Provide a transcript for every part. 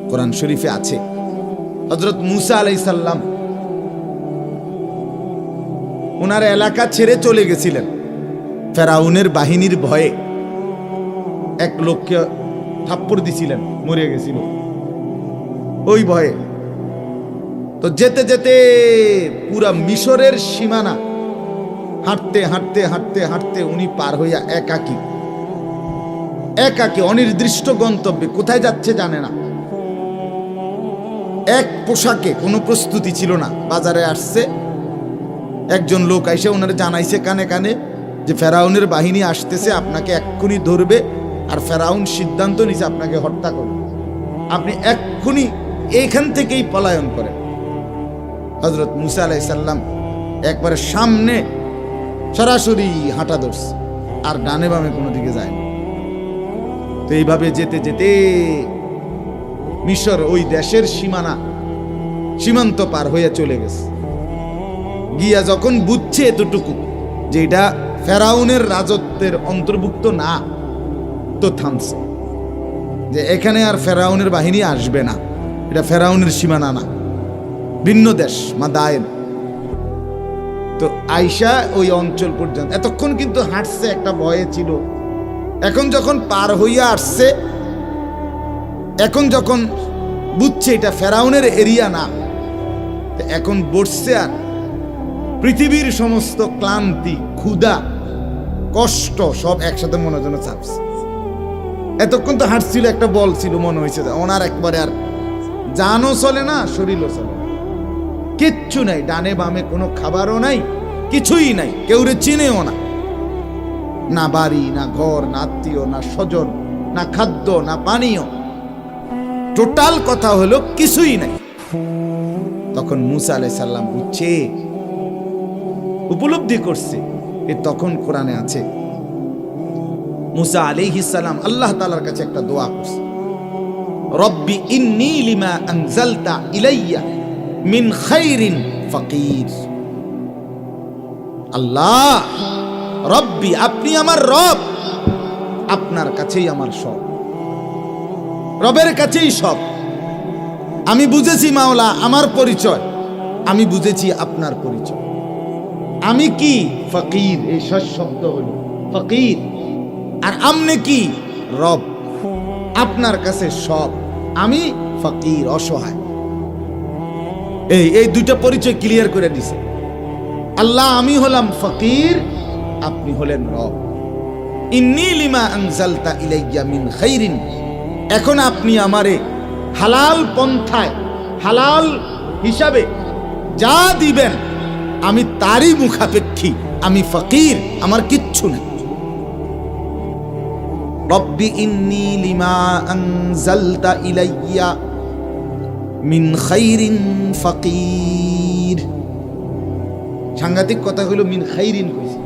কোরআন শরীফে আছে। হযরত মুসা আলাইহিস সালাম ওনার এলাকা ছেড়ে চলে গেছিলেন ফেরাউনের বাহিনীর ভয়ে। এক লোককে থাপ্পড় দিছিলেন, মরে গেছিল ওই ভয়ে। তো যেতে যেতে পুরা মিশরের সীমানা হাঁটতে হাঁটতে হাঁটতে হাঁটতে উনি পার হইয়া একাকী অনির্দিষ্ট গন্তব্যে, কোথায় যাচ্ছে জানে না। এক পোশাকে, কোনো প্রস্তুতি ছিল না। বাজারে আসছে, একজন লোক আইসে ওনারে জানাইছে কানে কানে যে ফেরাউনের বাহিনী আসতেছে, আপনাকে এক্ষুনি ধরবে, আর ফেরাউন সিদ্ধান্ত নিছে আপনাকে হত্যা করবে, আপনি এক্ষুনি এইখান থেকেই পলায়ন করেন। হযরত মুসা আলাইহিস সালাম একবারে সামনে সরাসরি হাঁটা ধরছে, আর ডানে বামে কোনো দিকে যায় না। তো এইভাবে যেতে যেতে মিশর ওই দেশের সীমান্ত পার হয়ে চলে গেছে। গিয়া যখন বুঝছে এতটুকু যে এটা ফেরাউনের রাজত্বের অন্তর্ভুক্ত না, তো থামছে যে এখানে আর ফেরাউনের বাহিনী আসবে না, এটা ফেরাউনের সীমানা না, ভিন্ন দেশ মাদায়েন। তো আয়েশা ওই অঞ্চল পর্যন্ত, এতক্ষণ কিন্তু হাঁটছে, একটা ভয়ে ছিল। এখন যখন পার হইয়া আসছে, এখন যখন বুঝছে এটা ফেরাউনের এরিয়া না, এখন বসছে আর পৃথিবীর সমস্ত ক্লান্তি, ক্ষুধা, কষ্ট সব একসাথে মনে যেন চাপছে। এতক্ষণ তো হাঁটছিল, একটা বল ছিল, মনে হয়েছে ওনার একবারে আর জানও চলে না, শরীরও চলে না, কিচ্ছু নাই, ডানে বামে কোনো খাবারও নাই, কিছুই নাই, কেউরে চিনেও না, না বাড়ি, না ঘর, না আত্মীয়, না স্বজন, না খাদ্য, না পানীয়, টোটাল কথা হলো কিছুই নাই। তখন মুসা আলাইহিস সালাম বুঝছে, উপলব্ধি করছে, তখন কোরআনে আছে মুসা আলাইহিস সালাম আল্লাহ তাআলার কাছে একটা দোয়া করছে, রব্বি ইন্নী লিমা আনজালতা ইলাইয়া মিন খাইরিন ফাকির। আল্লাহ রব্বি, আপনি আমার রব, আপনার কাছেই আমার সব, রবের কাছেই সব। আমি বুঝেছি মাওলা আমার পরিচয়, আমি বুঝেছি আপনার পরিচয়। আমি কি? ফকির, এই শব্দ হলো ফকির। আর আমনে কি? রব, আপনার কাছে সব, আমি ফকির, অসহায়। এই দুইটা পরিচয় ক্লিয়ার করে দিছে আল্লাহ। আমি হলাম ফকির, আপনি হলেন রব। ইন্নী লিমা আনজালতা ইলাইয়া মিন খাইরিন, এখন আপনি আমারে হালাল পন্থায়, হালাল হিসাবে যা দিবেন আমি তারই মুখাপেক্ষী, আমি ফকির, আমার কিচ্ছু নেই। রব্বি ইন্নী লিমা আনজালতা ইলাইয়া মিন খাইরিন ফাকির। সাংঘাতিক কথা হলো মিন খাইরিন কইছে,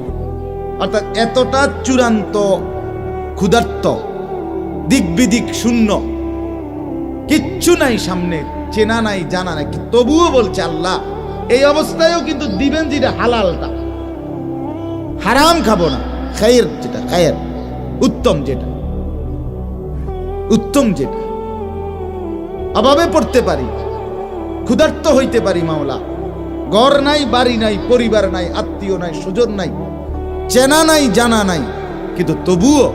অর্থাৎ এতটা চূড়ান্ত ক্ষুধার্ত, দিক বিদিক শূন্য, কিচ্ছু নাই সামনে, চেনা নাই, জানা নাই, তবুও বলছে আল্লাহ এই অবস্থায়ও কিন্তু দিবেন যেটা হালালটা, হারাম খাবো না। খায়ের যেটা, খায়ের উত্তম যেটা, উত্তম যেটা। অভাবে পড়তে পারি, ক্ষুধার্ত হইতে পারি মাওলা, ঘর নাই, বাড়ি নাই, পরিবার নাই, আত্মীয় নাই, স্বজন নাই, চেনা নাই, জানা নাই, কিন্তু তবুও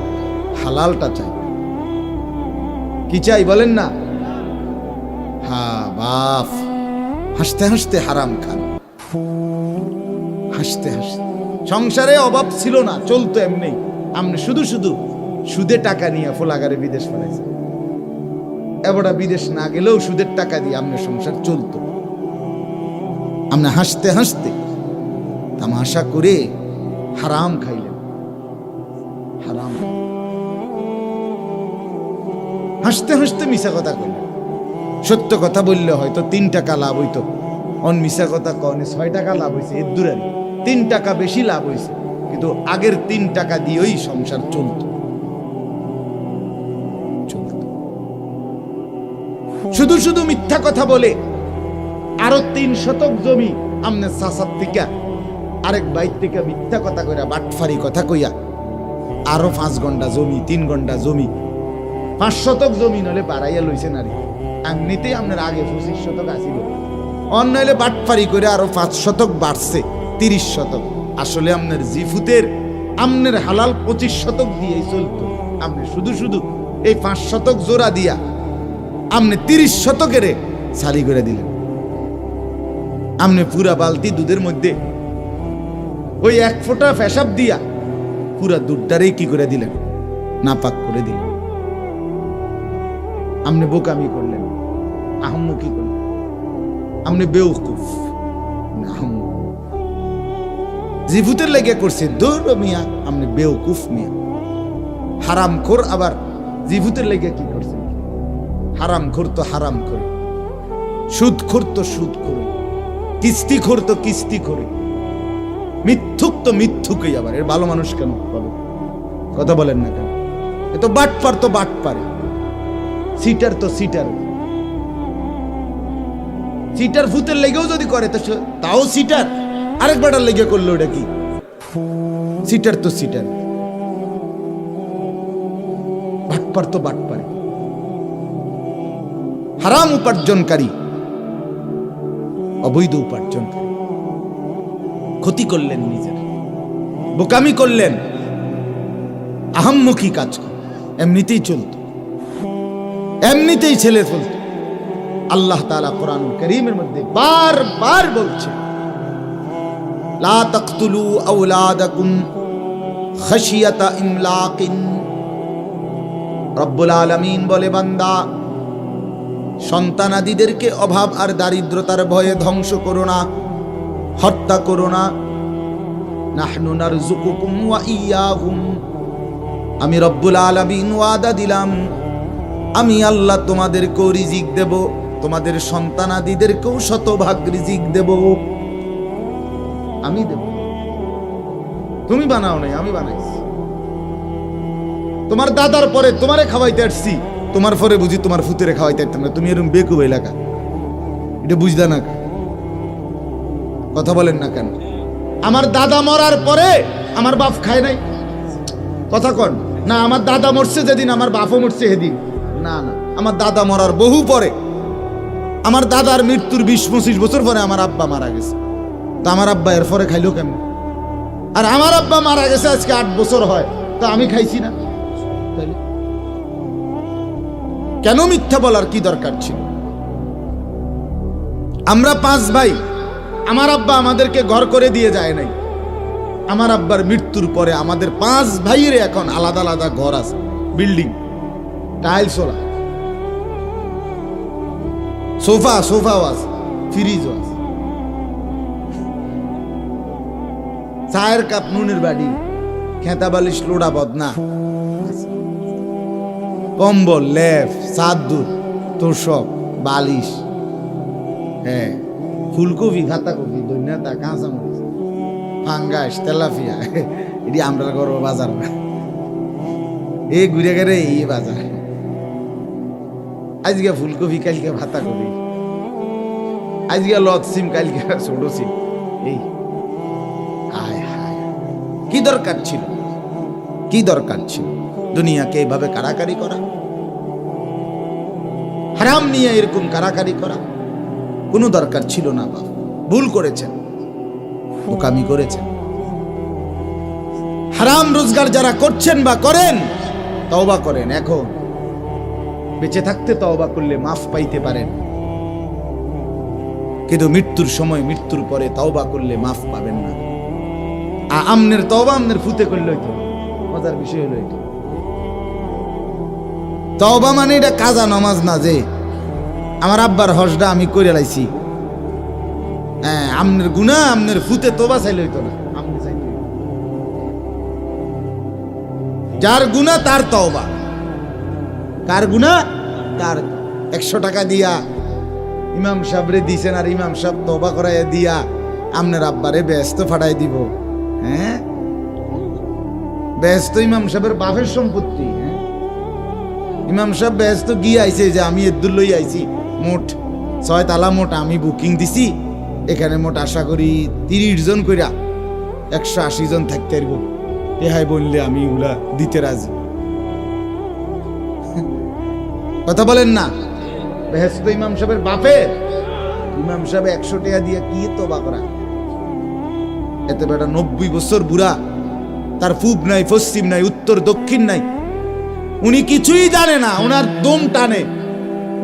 হালালটা চাই। কি চাই বলেন না? হ্যাঁ বাপ, হাসতে হাসতে হারাম খান, হাসতে হাসতে। সংসারে অভাব ছিল না, চলতো এমনি। আপনি শুধু শুধু সুদে টাকা নিয়ে ফোলাগারে বিদেশ পাঠাইছে, এবারটা বিদেশ না গেলেও সুদের টাকা দিয়ে আপনার সংসার চলতো। আপনি হাসতে হাসতে তামাশা করে হারাম খাইলেন, হারাম। হাসতে হাসতে মিশা কথা কইলেন। সত্য কথা বললে হয়তো 3 টাকা লাভ হইতো, অন মিশা কথা কনে 6 টাকা লাভ হয়েছে, এর দূরে 3 টাকা বেশি লাভ হয়েছে, কিন্তু আগের 3 টাকা দিয়েই সংসার চলতো। শুধু শুধু মিথ্যা কথা বলে আরো 3 শতক জমি আমনে চাচার থেকে, আরেক বাইর থেকে মিথ্যা কথা কইরা, বাটফারি কথা কইয়া আরো 5 ঘন্টা জমি, 3 ঘন্টা জমি, 5 শতক জমিন হলে বাড়াইয়া লইছেন আর এমনিতেই আপনার আগে 25 শতক আসিল, অন্য হলে বাটপারি করে আরো 5 শতক বাড়ছে 30 শতক। আসলে আপনার জিফুতের আপনার হালাল 25 শতক দিয়েই চলতো। আপনি শুধু শুধু এই 5 শতক জোড়া দিয়া আপনি 30 শতকের সালি করে দিলেন। আপনি পুরা বালতি দুধের মধ্যে ওই 1 ফোঁটা পেশাব দিয়া পুরা দুধটারেই কি করে দিলেন, নাপাক করে দিলেন। আপনি বোকামি করলেন, আহম্মকি করলেন, আপনি বেউকুফ। জিফুতের লেগে করছে দৌড় মিয়া, আপনি বেউকুফ মিয়া। হারামখোর আবার জিফুতের লেগে কি করছে? হারামখোর তো হারাম করে, সুদখোর তো সুদ করে, কিস্তিখোর তো কিস্তি করে, মিথ্যুক তো মিথ্যুকই। আবার এর ভালো মানুষ কেন পাবে? কথা বলেন না কেন? এ তো বাটপার তো বাটপারে, সিটার তো সিটার। সিটার ভূতের লেগেও যদি করে তাও সিটার, আরেকবারটার লেগে করলো ওটা কি? সিটার তো সিটার, বাটপার তো বাটপারে। হারাম উপার্জনকারী, অবৈধ উপার্জনকারী। ক্ষতি করলেন নিজের, বোকামি করলেন, আহাম্মকি কাজ করে। এমনিতেই চলত, এমনিতেই ছেলে চলত। আল্লাহ তাআলা কোরআনুল কারীমের মধ্যে বারবার বলছে, লা তাকতুলু আওলাদাকুম খাশিয়াতা ইমলাকিন। রব্বুল আলামিন বলে, বান্দা, সন্তানাদিদেরকে অভাব আর দারিদ্রতার ভয়ে ধ্বংস করো না, হত্যা করো না। নাহনু নারযুকুকুম ওয়া ইয়্যাহুম। আমি রব্বুল আলামিন ওয়াদা দিলাম, আমি আল্লাহ তোমাদেরকেও রিজিক দেব, তোমাদের সন্তানাদিদেরকেও শতভাগ রিজিক দেব। আমি দেব, তুমি বানাও নাই, আমি বানাইছি। তোমার দাদার পরে তোমারে খাওয়াইতে আসছি, তোমার পরে বুঝি তোমার ফুতেরে খাওয়াইতে আসতাম না। তুমি এরকম বেকুব এলাকা, এটা বুঝদা না? কথা বলেন না কেন? আমার দাদা মরার পরে আমার বাপ খায় নাই, কথা কন না? আমার দাদা মরছে যেদিন, আমার বাপও মরছে সেদিন। না না, আমার দাদা মরার বহু পরে, আমার দাদার মৃত্যুর 20-25 বছর পরে আমার আব্বা মারা গেছে। তো আমার আব্বা এর পরে খাইলো কেমন? আর আমার আব্বা মারা গেছে আজকে 8 বছর হয়, তো আমি খাইছি না। কেন মিথ্যা বলার কি দরকার ছিল? আমরা 5 ভাই, আমার আব্বা আমাদেরকে ঘর করে দিয়ে যায় নাই। আমার আব্বার মৃত্যুর পরে আমাদের 5 ভাইয়ের এখন আলাদা আলাদা ঘর আছে, বিল্ডিং, টাইলস ওলা, সোফাও আছে, ফ্রিজও আছে, চায়ের কাপ, নুনের বাড়ি, খেতা বালিশ, লোড়া বদনা, কম্বল, লেপ, চাদর, তোষক, বালিশ, হ্যাঁ, ফুলকপি, খাতাকপি, ধনিয়া, কাঁচামরিচ, ফাঙ্গাস, তেলাপিয়া, এটি আমরা করবো বাজার না, এই ঘুরে গেলে এই বাজার। আজকে ফুলকপি, কালকে ভাতাকপি, আজকে লত সিম, কালকে ছোট সিম। এই কি দরকার ছিল? কি দরকার ছিল দুনিয়াকে এইভাবে কারাকারি করা, হারাম নিয়ে এরকম কারাকারি করা? কোনো দরকার ছিল না। বাবা ভুল করেছেন, বোকামি করেছেন। হারাম রোজগার যারা করছেন বা করেন, তওবা করেন। এখন বেঁচে থাকতে তওবা করলে মাফ পাইতে পারেন, কিন্তু মৃত্যুর সময়, মৃত্যুর পরে তওবা করলে মাফ পাবেন না। আমনের তওবা আমনের ফুতে করলে হইতো। মজার বিষয় হলো এটা, তওবা মানে এটা কাজা নামাজ না যে আমার আব্বার হজটা আমি করে লাইছি, হ্যাঁ, আমনের গুনাহ আমনের ফুতে তওবা চাইলে হইতো না। আমনে চাইতে যার গুনাহ তার তওবা, কার গুনাহ তার। 100 টাকা দিয়া ইমাম সাহেবরে দিছেন, আর ইমাম সাহেব তওবা করাইয়া দিয়া আমনের আব্বারে ব্যস্ত ফাটাই দিব। হ্যাঁ, ব্যস্ত ইমাম সাহেবের বাপের সম্পত্তি। হ্যাঁ, ইমাম সাহেব ব্যস্ত গিয়ে আইছে যে আমি এদুর লই আইছি, মোট 6 তালা মোট আমি বুকিং দিছি, এখানে মোট আশা করি 30 জন কইরা 180 জন থাকতে পারবো। এহাই বললে আমি ওগুলা দিতে রাজি। কথা বলেন না? বেহেশত ইমাম সাহেবের বাপের। ইমাম সাহেব 100 টাকা দিয়ে কি তওবা করা? এতে বেটা 90 বছর বুড়া, তার পূব নাই, পশ্চিম নাই, উত্তর দক্ষিণ নাই, উনি কিছুই জানে না, ওনার দম টানে,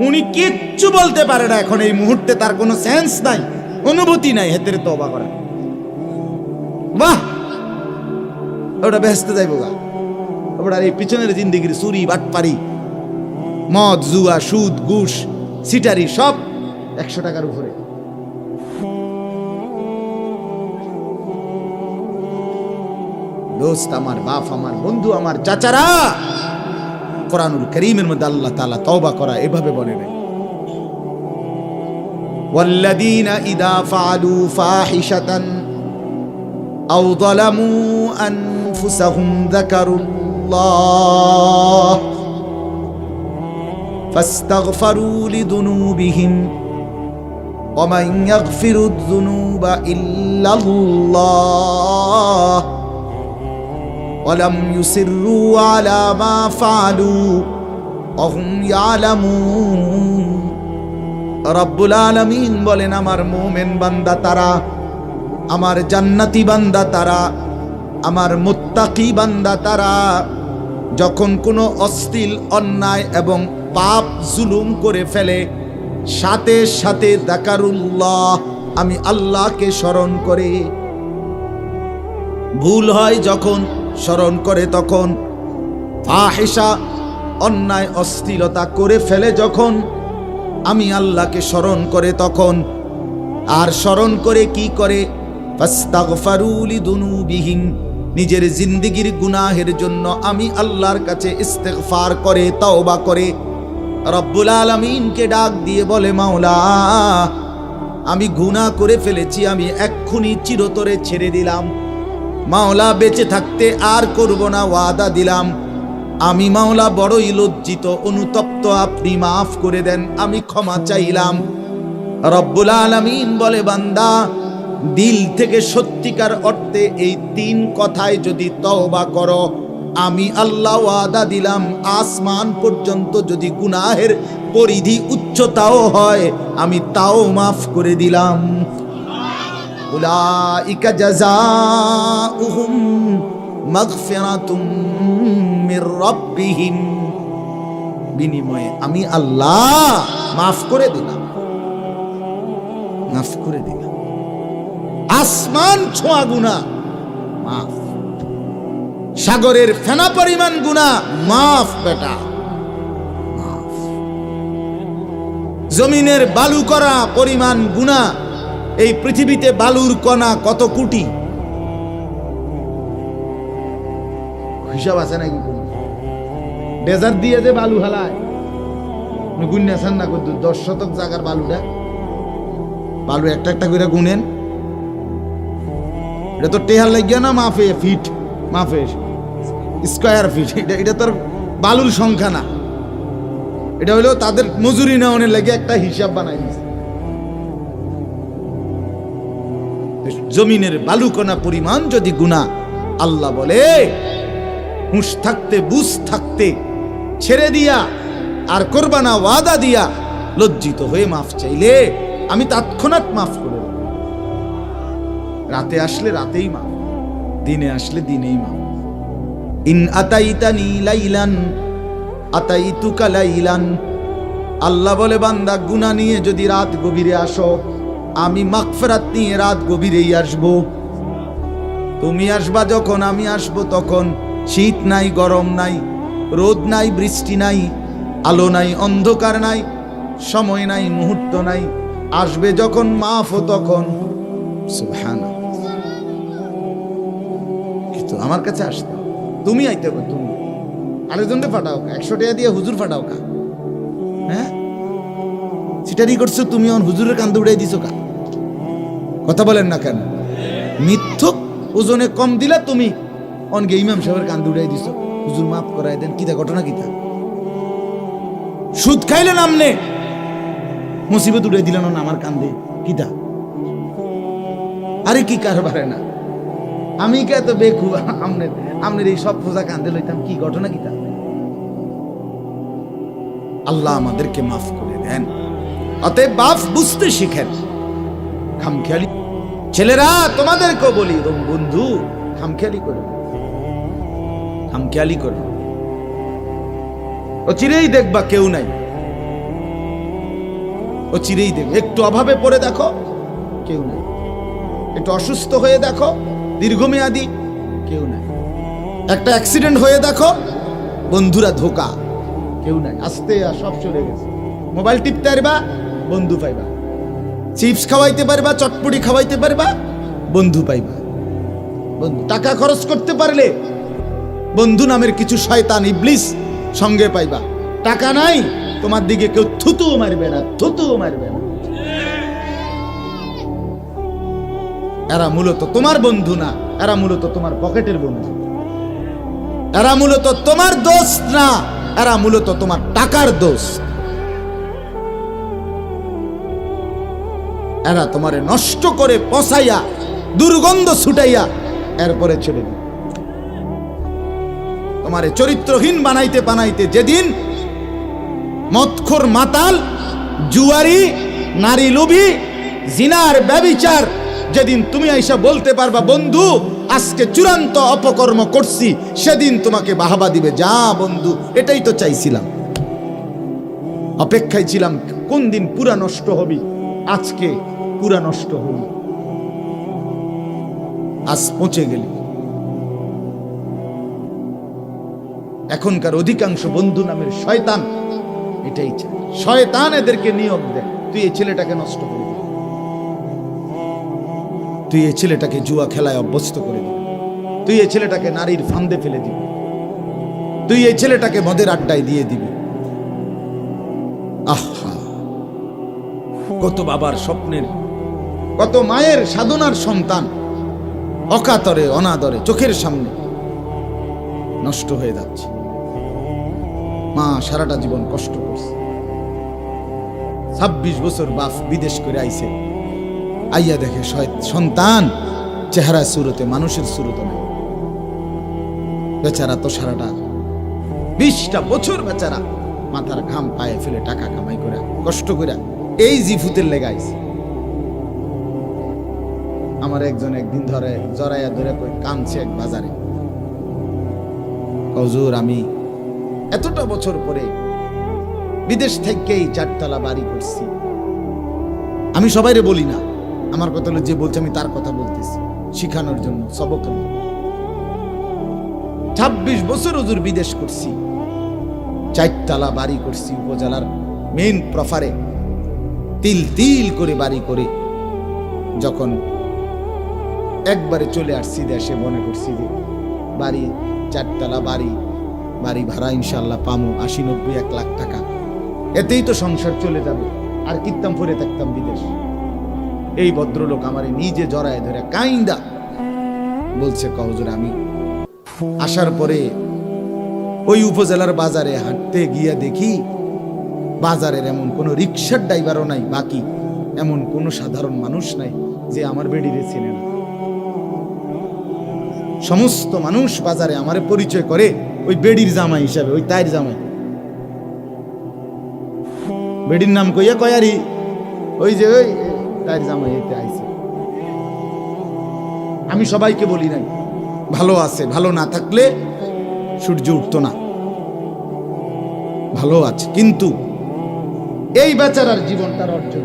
উনি কিচ্ছু বলতে পারে না। এখন এই মুহূর্তে তার কোনো সেন্স নাই, অনুভূতি নাই হেতের তওবা করা। বাহ, ওটা বেহেশতে যাইব গা। ওটার এই পিছনের জিন্দেগির চুরি, বাটপারি, মদ, জুয়া, সুদ, ঘুষ, সিটারি সব 100 টাকার উপরে। দোস্ত আমার, বাপ আমার, বন্ধু আমার, চাচারা, কোরআনুল কারীমের মধ্যে আল্লাহ তাআলা তওবা করা এভাবে বলে নাই, ওয়াল্লাযীনা ইযা ফাআলু ফাহিশাতান আও যালামু আনফুসাহুম যাকারুল্লাহ ফাস্তাগফারু লিযুনুবিহিম ওয়া মান ইয়াগফিরুয যুনুবা ইল্লাল্লাহ ওয়ালাম ইউসিররু আলা মা ফাআলু ওয়া হুম ইয়ালামুন। রব্বুল আলামিন বলেন, আমার মুমিন বান্দা তারা, আমার জান্নাতি বান্দা তারা, আমার মুত্তাকি বান্দা তারা যখন কোনো অশ্লীল, অন্যায় এবং পাপ, জুলুম করে ফেলে, সাথে সাথে যাকারুল্লাহ, আমি আল্লাহকে স্মরণ করে। ভুল হয় যখন, স্মরণ করে তখন। ফাহিশা, অন্যায় অশ্লীলতা করে ফেলে যখন, আমি আল্লাহকে স্মরণ করে তখন। আর স্মরণ করে কি করে? ফাস্তাগফারু লিযুনুবিহিম, নিজের জিন্দেগির গুনাহের জন্য আমি আল্লাহর কাছে ইস্তেগফার করে, তওবা করে। রব্বুল আলামিনকে ডাক দিয়ে বলে, মাওলা আমি গুনাহ করে ফেলেছি, আমি এক্ষুনি চিরতরে ছেড়ে দিলাম। মাওলা বেঁচে থাকতে আর করব না, ওয়াদা দিলাম। আমি মাওলা বড়ই লজ্জিত, অনুতপ্ত, আপনি মাফ করে দেন, আমি ক্ষমা চাইলাম। রব্বুল আলামিন বলে, বান্দা দিল থেকে সত্যিকার অর্থে এই 3 কথায় যদি তওবা করো, আমি আল্লাহ ওয়াদা দিলাম, আসমান পর্যন্ত যদি গুনাহের পরিধি উচ্চতাও হয়, আমি তাও মাফ করে দিলাম। উলাইকা জাযাউহুম মাগফিরাতুম মির রাব্বিহিম, বিনিময়ে আমি আল্লাহ মাফ করে দিলাম, মাফ করে দিলাম। আসমান ছোঁয়া গুনাহ মাফ, সাগরের ফেনা পরিমাণ গুনাহ মাফ, বেটা মাফ। জমিনের বালু করা পরিমাণ গুনাহ, এই পৃথিবীতে বালুর কণা কত কোটি, হিসাব আছে নাকি? ডেজার্ট দিয়ে যে বালু হালায়, গুনেছেন না? 10 শতক জায়গার বালুটা, বালু একটা একটা করে গুনেন। এটা তো টেহার লাগিয়া না, মাফে ফিট, মাফে স্কয়ার ফিট। এটা তোর বালুর সংখ্যা না, এটা হলো তাদের মজুরি নেওয়ার লাগে একটা হিসাব বানাই দিয়েছে। জমিনের বালুকণা পরিমাণ যদি গুনাহ, আল্লাহ বলে হুঁশ থাকতে, বুঝ থাকতে ছেড়ে দিয়া আর করবা না, ওয়াদা দিয়া লজ্জিত হয়ে মাফ চাইলে আমি তৎক্ষণাৎ মাফ করে দেব। রাতে আসলে রাতেই মাফ, দিনে আসলে দিনেই মাফ। ইন আতাইতানি লাইলান আতাইতুকা লাইলান, আল্লাহ বলে, বান্দা গুনাহ নিয়ে যদি রাত গভীরে আসো, আমি মাগফিরাত নিয়ে রাত গভীরেই আসব। তুমি আসবা যখন, আমি আসবো তখন। শীত নাই, গরম নাই, রোদ নাই, বৃষ্টি নাই, আলো নাই, অন্ধকার নাই, সময় নাই, মুহূর্ত নাই। আসবে যখন, মাফ তখন। সুবহানাল্লাহ। কিন্তু আমার কাছে আসতে তুমি আইতে হবে, তুমি আরেকজনকে ফাটাও, 100 টাকা দিয়ে হুজুর ফাটাও কা? হ্যাঁ, সিটারি করছো তুমি, হুজুরের কান্দে উড়াই দিছো কা? কথা বলেন না কেন? মিথ্যুক ওজনে কম দিলা তুমি, অনগে ইমাম সাহেবের কান্দে উড়াই দিছো, হুজুর মাফ করাই দেন। কিতা ঘটনা কিতা? সুদ খাইলেন আমনে, মুসিবত উড়াই দিলেন না আমার কান্দে, কিতা? আরে কি কারবারে না, আমি কে তো বেকুব, আমনের এই সব ফোজা কান্দে লইতাম, কি ঘটনা কিতা? আল্লাহ আমাদেরকে মাফ করে দেন। অতএব বাপ বুঝতে শিখেন। খামখেয়ালি ছেলেরা তোমাদেরকেও বলি, বন্ধু খামখেয়ালি করো, খামখেয়ালি করো। ও চিরেই দেখবা কেউ নাই, ও চিরেই দেখবে। একটু অভাবে পড়ে দেখো, কেউ নাই। একটু অসুস্থ হয়ে দেখো, দীর্ঘমেয়াদী, কেউ নাই। একটা অ্যাক্সিডেন্ট হয়ে দেখো, বন্ধুরা ধোকা, কেউ নাই। আস্তে আর সব চলে গেছে। মোবাইল টিপতে পারবা, বন্ধু পাইবা। চিপস খাওয়াইতে পারবা, চটপটি খাওয়াইতে পারবা, বন্ধু পাইবা। বন্ধু টাকা খরচ করতে পারলে বন্ধু নামের কিছু শয়তান ইবলিস সঙ্গে পাইবা। টাকা নাই, তোমার দিকে কেউ থুতু মারবে না, থুতু মারবে না। এরা মূলত তোমার বন্ধু না, এরা মূলত তোমার পকেটের বন্ধু। এরা মূলত তোমার দোস্ত না, এরা মূলত তোমার টাকার দোস্ত। এরা তোমারে নষ্ট করে পচাইয়া, দুর্গন্ধ ছুটাইয়া এরপরে ছেড়ে দিবে। তোমারে চরিত্রহীন বানাইতে বানাইতে যেদিন মদখোর, মাতাল, জুয়ারি, নারী লোভী, জিনার ব্যভিচার, যেদিন তুমি আইসা বলতে পারবা বন্ধু আজকে চূড়ান্ত অপকর্ম করছি, সেদিন তোমাকে বাহাবা দিবে। যা বন্ধু, এটাই তো চাইছিলাম, অপেক্ষায় ছিলাম কোন দিন পুরা নষ্ট হবি। আজকে পুরা নষ্ট হবি, আজ পৌঁছে গেলি। এখনকার অধিকাংশ বন্ধু নামের শয়তান এটাই চায়। শয়তান এদেরকে নিয়োগ দেয়, তুই এই ছেলেটাকে নষ্ট করে দিবি, তুই এই ছেলেটাকে জুয়া খেলায় অভ্যস্ত করে দিবি, তুই এই ছেলেটাকে নারীর ফান্দে ফেলে দিবি, তুই এই ছেলেটাকে মদের আড্ডায় দিয়ে দিবি। আহা, কত বাবার স্বপ্নের, কত মায়ের সাধনার সন্তান অকাতরে অনাদরে চোখের সামনে নষ্ট হয়ে যাচ্ছে। মা সারাটা জীবন কষ্ট করছে, 26 বছর বাপ বিদেশ করে আইছে, আইয়া দেখে সন্তান চেহারা সুরতে মানুষের সুরতে নাই। বেচারা তো সারাটা 20টা বছর বেচারা মাথার ঘাম পায়ে ফেলে টাকা কামাই করে কষ্ট করে এই জিফুতের লেগাইছে। আমার একজন একদিন ধরে জড়াইয়া ধরে কই কাঁদছে এক বাজারে, হুজুর আমি এতটা বছর পরে বিদেশ থেকেই 4 তলা বাড়ি করছি। আমি সবাইরে বলি না, আমার কথা হলো যে বলছে আমি তার কথা বলতেছি, শিখানোর জন্য, সবকের জন্য। 26 বছর হুজুর বিদেশ করছি, 4 তলা বাড়ি করছি উপজেলার মেইন প্রফারে, তিল তিল করে বাড়ি করে যখন একবারে চলে আসছি দেশে, মনে করছি যে বাড়ি 4 তলা বাড়ি, বাড়ি ভাড়া ইনশাল্লাহ পামু 80-90-1 লাখ টাকা, এতেই তো সংসার চলে যাবে, আর কিত্তাম পরে থাকতাম বিদেশ। এই ভদ্রলোক আমারে নিজে জড়ায় ধরে কাইন্দা বলছে, হুজুর আমি আসার পরে ওই উপজেলার বাজারে হাঁটতে গিয়া দেখি বাজারের এমন কোনো রিক্সার ড্রাইভারও নাই, বাকি এমন কোনো সাধারণ মানুষ নাই যে আমার বেডিরে চেনে না। সমস্ত মানুষ বাজারে আমারে পরিচয় করে ওই বেডির জামাই হিসাবে, ওই তাইর জামাই। বেডির নাম কইয়া কয়ারি, ওই যে ওই তাইর জামাই এতে আইছে। আমি সবাইকে বলি নাই, ভালো আছে, ভালো না থাকলে সূর্য উঠতো না, ভালো আছে। কিন্তু এই বেচারার জীবনটার অর্জন,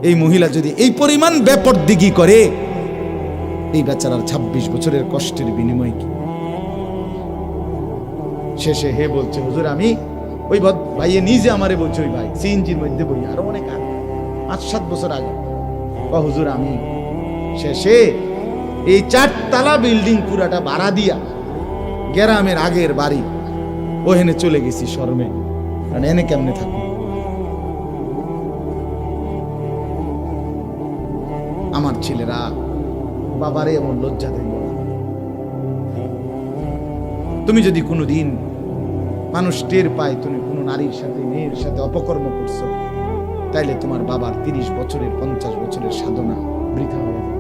এই মহিলা যদি এই পরিমাণ বেপরদিগি করে, এই বেচারার 26 বছরের কষ্টের বিনিময় কি? শেষে হে বলছে, হুজুর আমি ওই ভাইয়ে নিজে আমারে বলছে, ওই ভাই সিএনজির মধ্যে বই, আরো অনেক আগে 5-7 বছর আগে, হুজুর আমি শেষে এই 4 তলা বিল্ডিং পুরাটা ভাড়া দিয়া গ্রামের আগের বাড়ি ওখানে চলে গেছি শর্মে, কারণ এনে কেমনে থাকবো। আমার ছেলেরা বাবারে এমন লজ্জা দেব না। তুমি যদি কোনোদিন মানুষ টের পায় তুমি কোনো নারীর সাথে, মেয়ের সাথে অপকর্ম করছো, তাইলে তোমার বাবার 30 বছরের 50 বছরের সাধনা বৃথা হয়ে যাবে।